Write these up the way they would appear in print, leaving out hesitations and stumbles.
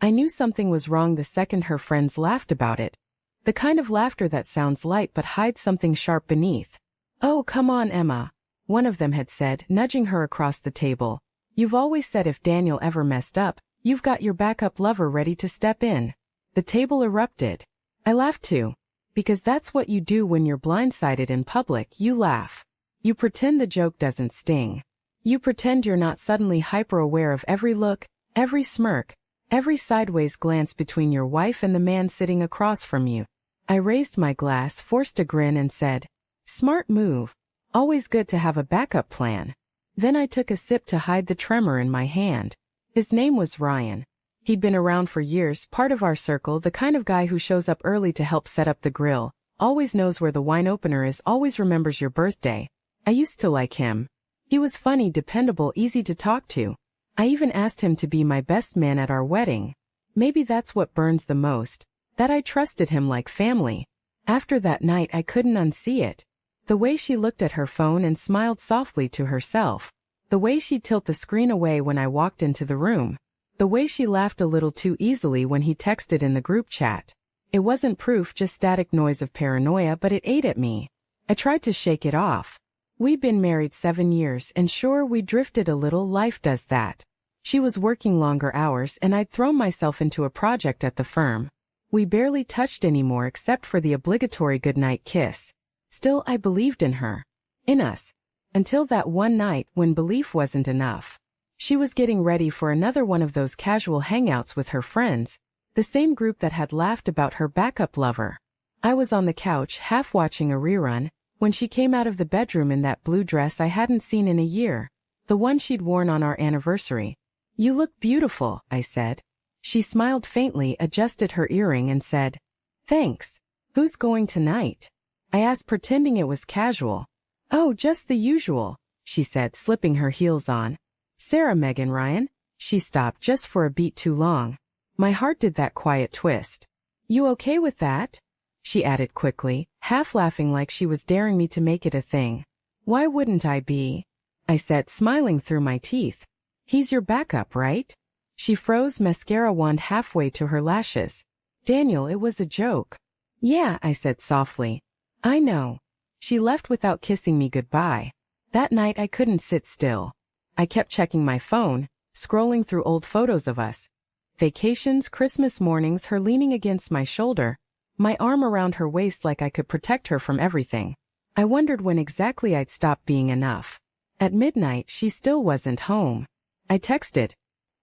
I knew something was wrong the second her friends laughed about it. The kind of laughter that sounds light but hides something sharp beneath. "Oh, come on, Emma," one of them had said, nudging her across the table. "You've always said if Daniel ever messed up, you've got your backup lover ready to step in." The table erupted. I laughed too. Because that's what you do when you're blindsided in public, you laugh. You pretend the joke doesn't sting. You pretend you're not suddenly hyper-aware of every look, every smirk, every sideways glance between your wife and the man sitting across from you. I raised my glass, forced a grin and said, "Smart move. Always good to have a backup plan." Then I took a sip to hide the tremor in my hand. His name was Ryan. He'd been around for years, part of our circle, the kind of guy who shows up early to help set up the grill, always knows where the wine opener is, always remembers your birthday. I used to like him. He was funny, dependable, easy to talk to. I even asked him to be my best man at our wedding. Maybe that's what burns the most, that I trusted him like family. After that night I couldn't unsee it. The way she looked at her phone and smiled softly to herself. The way she'd tilt the screen away when I walked into the room. The way she laughed a little too easily when he texted in the group chat. It wasn't proof, just static noise of paranoia, but it ate at me. I tried to shake it off. We'd been married 7 years, and sure, we drifted a little, life does that. She was working longer hours and I'd thrown myself into a project at the firm. We barely touched anymore except for the obligatory goodnight kiss. Still, I believed in her. In us. Until that one night when belief wasn't enough. She was getting ready for another one of those casual hangouts with her friends, the same group that had laughed about her backup lover. I was on the couch, half watching a rerun, when she came out of the bedroom in that blue dress I hadn't seen in a year, the one she'd worn on our anniversary. "You look beautiful," I said. She smiled faintly, adjusted her earring and said, "Thanks. Who's going tonight?" I asked, pretending it was casual. "Oh, just the usual," she said, slipping her heels on. "Sarah, Megan, Ryan." She stopped just for a beat too long. My heart did that quiet twist. "You okay with that?" she added quickly, half laughing like she was daring me to make it a thing. "Why wouldn't I be?" I said, smiling through my teeth. "He's your backup, right?" She froze, mascara wand halfway to her lashes. "Daniel, it was a joke." "Yeah," I said softly. "I know." She left without kissing me goodbye. That night I couldn't sit still. I kept checking my phone, scrolling through old photos of us. Vacations, Christmas mornings, her leaning against my shoulder, my arm around her waist like I could protect her from everything. I wondered when exactly I'd stop being enough. At midnight, she still wasn't home. I texted,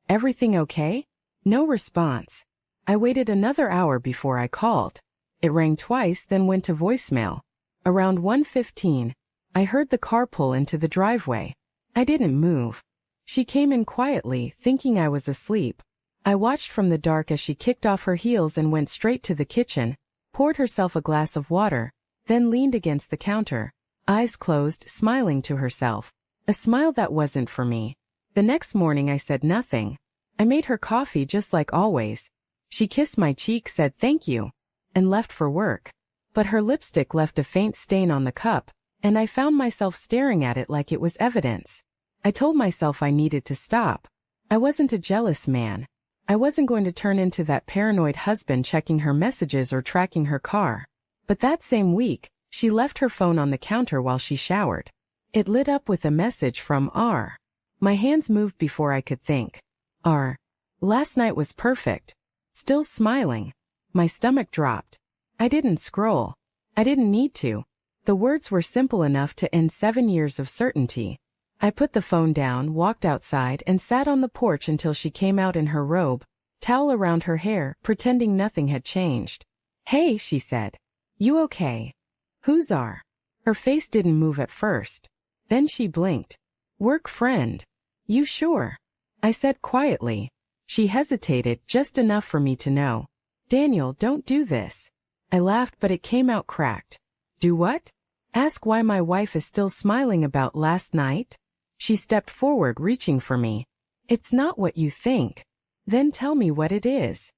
"Everything okay?" No response. I waited another hour before I called. It rang twice, then went to voicemail. Around 1:15, I heard the car pull into the driveway. I didn't move. She came in quietly, thinking I was asleep. I watched from the dark as she kicked off her heels and went straight to the kitchen, poured herself a glass of water, then leaned against the counter, eyes closed, smiling to herself. A smile that wasn't for me. The next morning I said nothing. I made her coffee just like always. She kissed my cheek, said thank you, and left for work. But her lipstick left a faint stain on the cup, and I found myself staring at it like it was evidence. I told myself I needed to stop. I wasn't a jealous man. I wasn't going to turn into that paranoid husband checking her messages or tracking her car. But that same week, she left her phone on the counter while she showered. It lit up with a message from R. My hands moved before I could think. R. Last night was perfect. Still smiling. My stomach dropped. I didn't scroll. I didn't need to. The words were simple enough to end 7 years of certainty. I put the phone down, walked outside, and sat on the porch until she came out in her robe, towel around her hair, pretending nothing had changed. "Hey," she said. "You okay?" "Who's R?" Her face didn't move at first. Then she blinked. "Work friend." "You sure?" I said quietly. She hesitated, just enough for me to know. "Daniel, don't do this." I laughed, but it came out cracked. "Do what?" "Ask why my wife is still smiling about last night?" She stepped forward, reaching for me. "It's not what you think." "Then tell me what it is."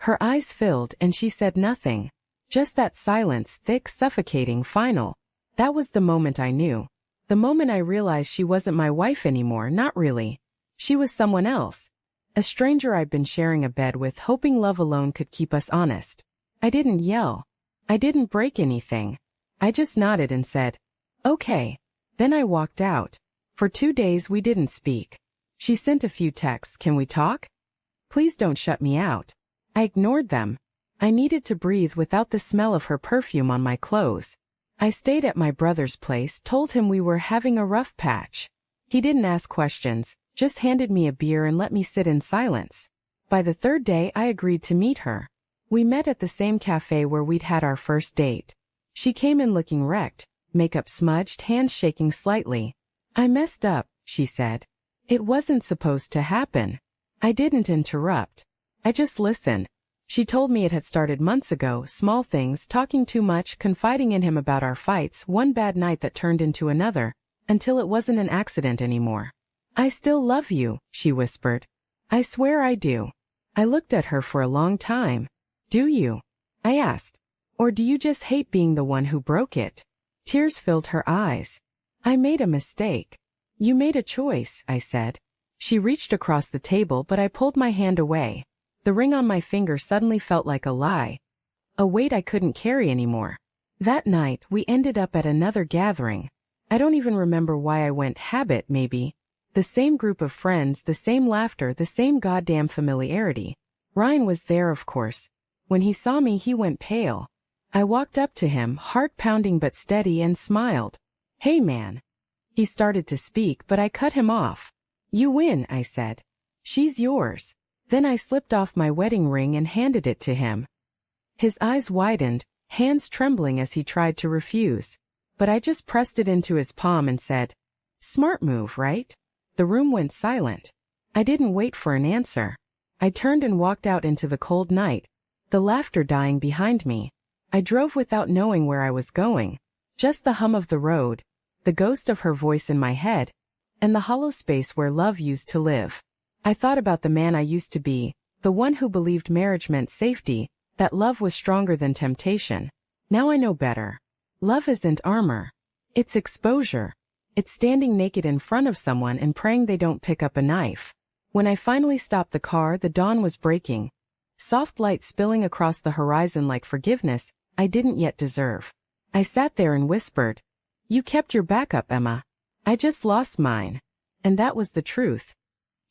Her eyes filled and she said nothing. Just that silence, thick, suffocating, final. That was the moment I knew. The moment I realized she wasn't my wife anymore, not really. She was someone else. A stranger I'd been sharing a bed with, hoping love alone could keep us honest. I didn't yell. I didn't break anything. I just nodded and said, "Okay." Then I walked out. For 2 days we didn't speak. She sent a few texts, "Can we talk? Please don't shut me out." I ignored them. I needed to breathe without the smell of her perfume on my clothes. I stayed at my brother's place, told him we were having a rough patch. He didn't ask questions, just handed me a beer and let me sit in silence. By the 3rd day I agreed to meet her. We met at the same cafe where we'd had our first date. She came in looking wrecked, makeup smudged, hands shaking slightly. "I messed up," she said. "It wasn't supposed to happen." I didn't interrupt. I just listened. She told me it had started months ago, small things, talking too much, confiding in him about our fights, one bad night that turned into another, until it wasn't an accident anymore. "I still love you," she whispered. "I swear I do." I looked at her for a long time. "Do you?" I asked. "Or do you just hate being the one who broke it?" Tears filled her eyes. "I made a mistake." "You made a choice," I said. She reached across the table, but I pulled my hand away. The ring on my finger suddenly felt like a lie. A weight I couldn't carry anymore. That night, we ended up at another gathering. I don't even remember why I went. Habit, maybe. The same group of friends, the same laughter, the same goddamn familiarity. Ryan was there, of course. When he saw me, he went pale. I walked up to him, heart pounding but steady, and smiled. "Hey man." He started to speak, but I cut him off. "You win," I said. "She's yours." Then I slipped off my wedding ring and handed it to him. His eyes widened, hands trembling as he tried to refuse. But I just pressed it into his palm and said, "Smart move, right?" The room went silent. I didn't wait for an answer. I turned and walked out into the cold night, the laughter dying behind me. I drove without knowing where I was going. Just the hum of the road, the ghost of her voice in my head, and the hollow space where love used to live. I thought about the man I used to be, the one who believed marriage meant safety, that love was stronger than temptation. Now I know better. Love isn't armor. It's exposure. It's standing naked in front of someone and praying they don't pick up a knife. When I finally stopped the car, the dawn was breaking. Soft light spilling across the horizon like forgiveness I didn't yet deserve. I sat there and whispered, "You kept your back up, Emma. I just lost mine." And that was the truth.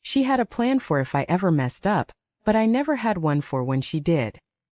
She had a plan for if I ever messed up, but I never had one for when she did.